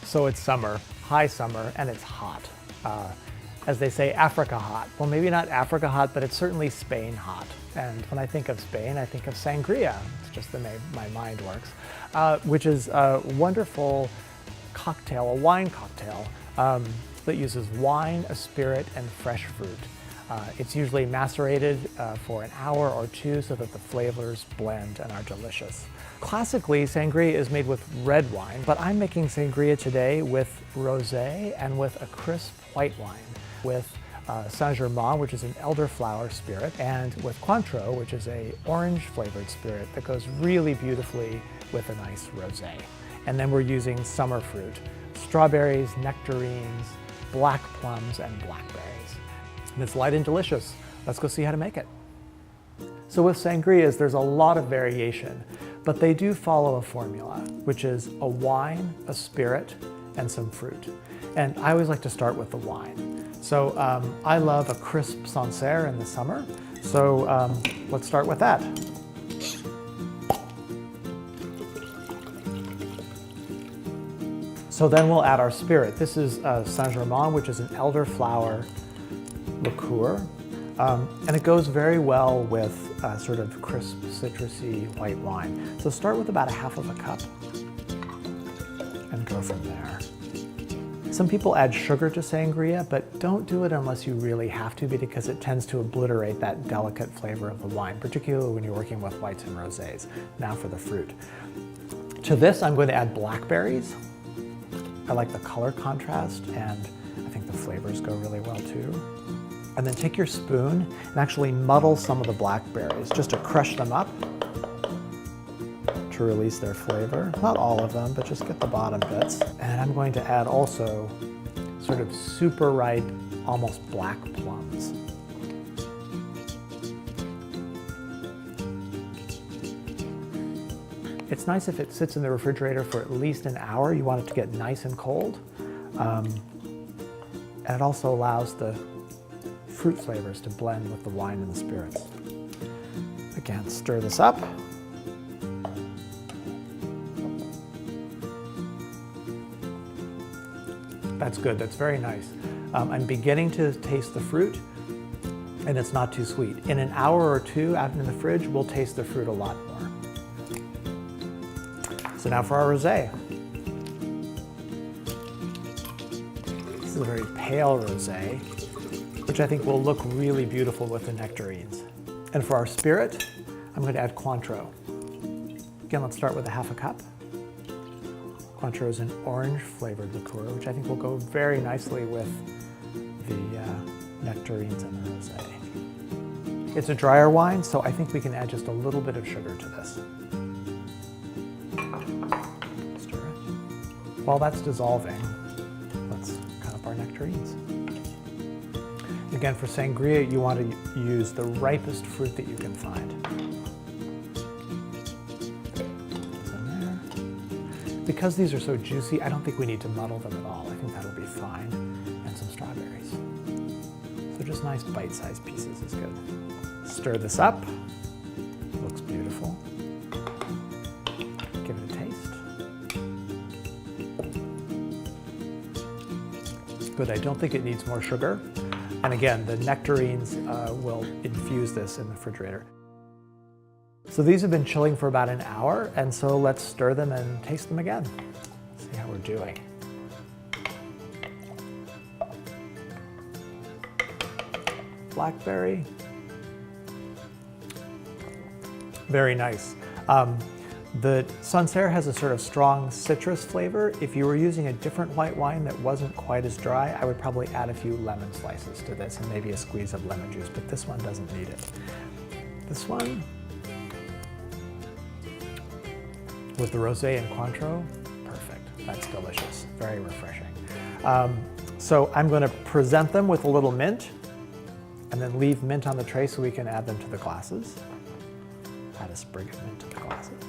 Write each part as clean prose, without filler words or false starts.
So it's summer, high summer, and it's hot. As they say, Africa hot. Well, maybe not Africa hot, but it's certainly Spain hot. And when I think of Spain, I think of sangria. It's just the way my mind works, which is a wonderful cocktail, a wine cocktail that uses wine, a spirit, and fresh fruit. It's usually macerated for an hour or two so that the flavors blend and are delicious. Classically, sangria is made with red wine, but I'm making sangria today with rosé and with a crisp white wine, with Saint-Germain, which is an elderflower spirit, and with Cointreau, which is an orange-flavored spirit that goes really beautifully with a nice rosé. And then we're using summer fruit, strawberries, nectarines, black plums, and blackberries. And it's light and delicious. Let's go see how to make it. So with sangrias, there's a lot of variation, but they do follow a formula, which is a wine, a spirit, and some fruit. And I always like to start with the wine. So I love a crisp Sancerre in the summer. So let's start with that. So then we'll add our spirit. This is Saint-Germain, which is an elderflower liqueur. And it goes very well with sort of crisp, citrusy white wine. So start with about 1/2 cup and go from there. Some people add sugar to sangria, but don't do it unless you really have to, because it tends to obliterate that delicate flavor of the wine, particularly when you're working with whites and rosés. Now for the fruit. To this, I'm going to add blackberries. I like the color contrast, and I think the flavors go really well too. And then take your spoon and actually muddle some of the blackberries, just to crush them up to release their flavor. Not all of them, but just get the bottom bits. And I'm going to add also sort of super ripe, almost black plums. It's nice if it sits in the refrigerator for at least an hour. You want it to get nice and cold. And it also allows the fruit flavors to blend with the wine and the spirits. Again, stir this up. That's good, that's very nice. I'm beginning to taste the fruit, and it's not too sweet. In an hour or two out in the fridge, we'll taste the fruit a lot more. So now for our rosé. This is a very pale rosé, which I think will look really beautiful with the nectarines. And for our spirit, I'm going to add Cointreau. Again, let's start with 1/2 cup. Cointreau is an orange-flavored liqueur, which I think will go very nicely with the nectarines and the rosé. It's a drier wine, so I think we can add just a little bit of sugar to this. Stir it. While that's dissolving, let's cut up our nectarines. Again, for sangria, you want to use the ripest fruit that you can find. Because these are so juicy, I don't think we need to muddle them at all. I think that'll be fine. And some strawberries. So just nice bite-sized pieces is good. Stir this up. Looks beautiful. Give it a taste. Good, I don't think it needs more sugar. And again, the nectarines will infuse this in the refrigerator. So these have been chilling for about an hour, and so let's stir them and taste them again. See how we're doing. Blackberry. Very nice. The Sancerre has a sort of strong citrus flavor. If you were using a different white wine that wasn't quite as dry, I would probably add a few lemon slices to this and maybe a squeeze of lemon juice, but this one doesn't need it. This one, with the rosé and Cointreau, perfect. That's delicious, very refreshing. So I'm going to present them with a little mint, and then leave mint on the tray so we can add them to the glasses. Add a sprig of mint to the glasses.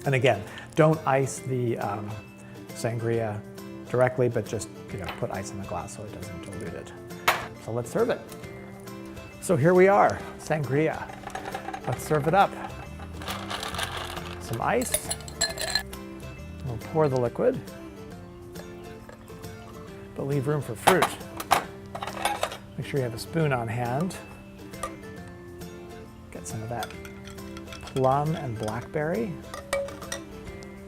And again, don't ice the sangria directly, but just put ice in the glass so it doesn't dilute it. So let's serve it. So here we are, sangria. Let's serve it up. Some ice. We'll pour the liquid. but leave room for fruit. Make sure you have a spoon on hand. Get some of that plum and blackberry.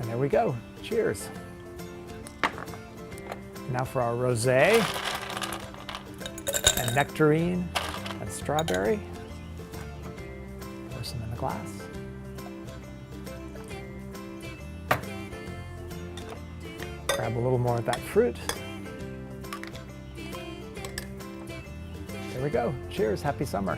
And there we go. Cheers. Now for our rosé and nectarine and strawberry. Pour some in the glass. Grab a little more of that fruit. There we go. Cheers. Happy summer.